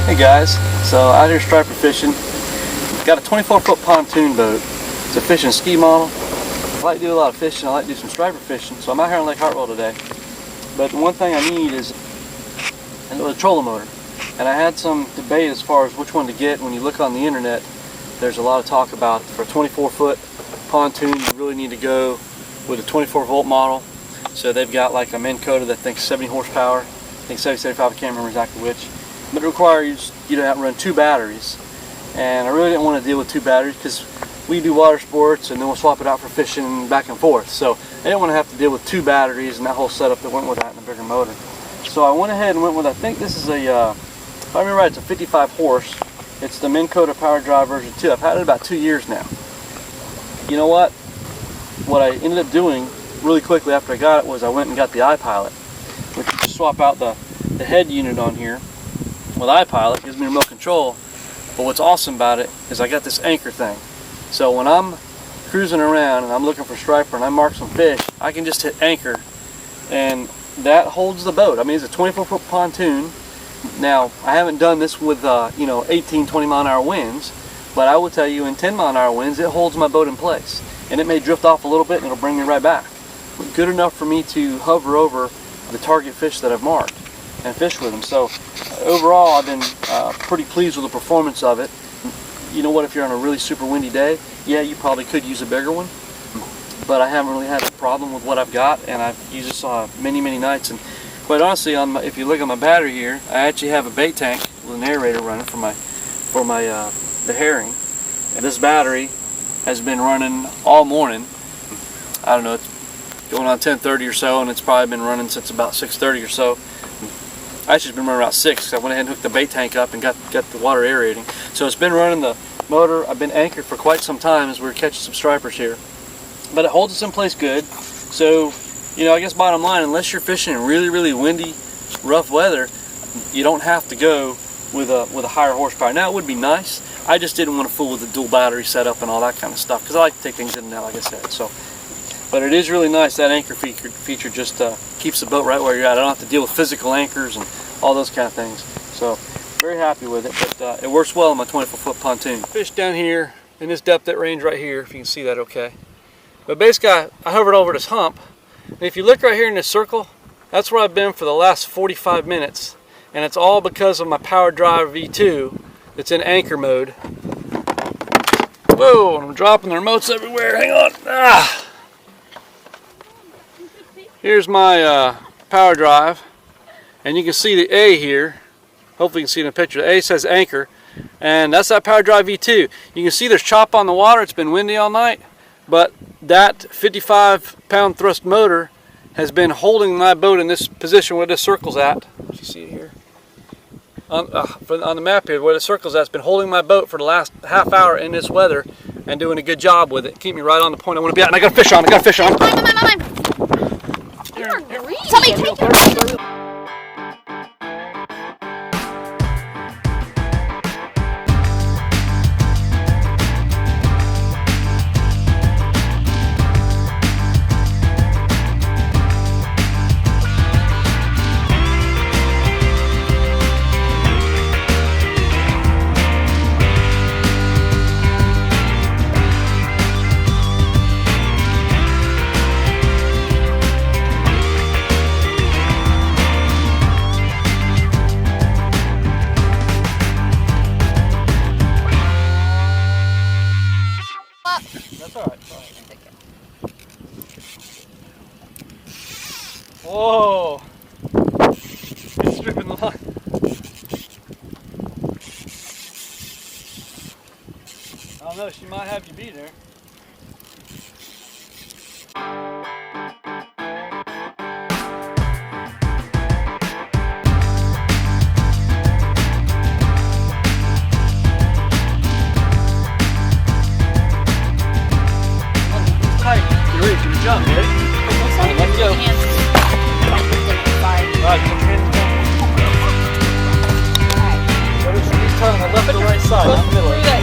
Hey guys, so out here striper fishing. Got a 24-foot pontoon boat. It's a fish and ski model. I like to do a lot of fishing. I like to do some striper fishing. So I'm out here on Lake Hartwell today. But the one thing I need is a trolling motor. And I had some debate as far as which one to get. When you look on the internet, there's a lot of talk about for a 24-foot pontoon, you really need to go with a 24-volt model. So they've got like a Minn Kota that thinks 70 horsepower. I think 70, 75, I can't remember exactly which. But it requires you to have to run 2 batteries. And I really didn't want to deal with 2 batteries because we do water sports and then we'll swap it out for fishing back and forth. So I didn't want to have to deal with 2 batteries and that whole setup that went with that and a bigger motor. So I went ahead and went with, I think this is a, if I remember right, it's a 55 horse. It's the Minn Kota Powerdrive version 2. I've had it about 2 years now. You know what? What I ended up doing really quickly after I got it was I went and got the iPilot, which you just swap out the head unit on here with iPilot. It gives me remote control. But what's awesome about it is I got this anchor thing. So when I'm cruising around and I'm looking for striper and I mark some fish, I can just hit anchor and that holds the boat. I mean, it's a 24-foot pontoon. Now, I haven't done this with 18, 20 mile an hour winds, but I will tell you in 10 mile an hour winds, it holds my boat in place. And it may drift off a little bit and it'll bring me right back. But good enough for me to hover over the target fish that I've marked and fish with them. So overall, I've been pretty pleased with the performance of it. You know what, if you're on a really super windy day, yeah, you probably could use a bigger one, but I haven't really had a problem with what I've got, and I've used this many nights. And quite honestly, if you look at my battery here, I actually have a bait tank with an aerator running for the herring. And this battery has been running all morning. I don't know, it's going on 10:30 or so, and it's probably been running since about 6:30 or so. Actually, it's been running about 6. I went ahead and hooked the bait tank up and got the water aerating. So it's been running the motor. I've been anchored for quite some time as we're catching some stripers here. But it holds us in place good. So, I guess bottom line, unless you're fishing in really windy, rough weather, you don't have to go with a higher horsepower. Now, it would be nice. I just didn't want to fool with the dual battery setup and all that kind of stuff because I like to take things in and out, like I said. So, but it is really nice. That anchor feature just keeps the boat right where you're at. I don't have to deal with physical anchors and all those kind of things. So, very happy with it. But it works well on my 24-foot pontoon. Fish down here in this depth at range right here, if you can see that okay. But basically, I hovered over this hump. And if you look right here in this circle, that's where I've been for the last 45 minutes. And it's all because of my Powerdrive V2 that's in anchor mode. Whoa, I'm dropping the remotes everywhere. Hang on. Ah. Here's my Powerdrive. And you can see the A here. Hopefully you can see in the picture. The A says anchor. And that's that Powerdrive V2. You can see there's chop on the water. It's been windy all night. But that 55-pound thrust motor has been holding my boat in this position where this circle's at. You see it here? On the map here, where the circle's at, it's been holding my boat for the last half hour in this weather and doing a good job with it. Keep me right on the point I want to be at. And I got a fish on. Come on. Here, Tell me, take it. That's all right. Whoa! It's stripping the line. I don't know, she might have you beat her. Jump, ready? Let's go. Alright, put your hands down. Alright. He's turning the left or right side, not the middle.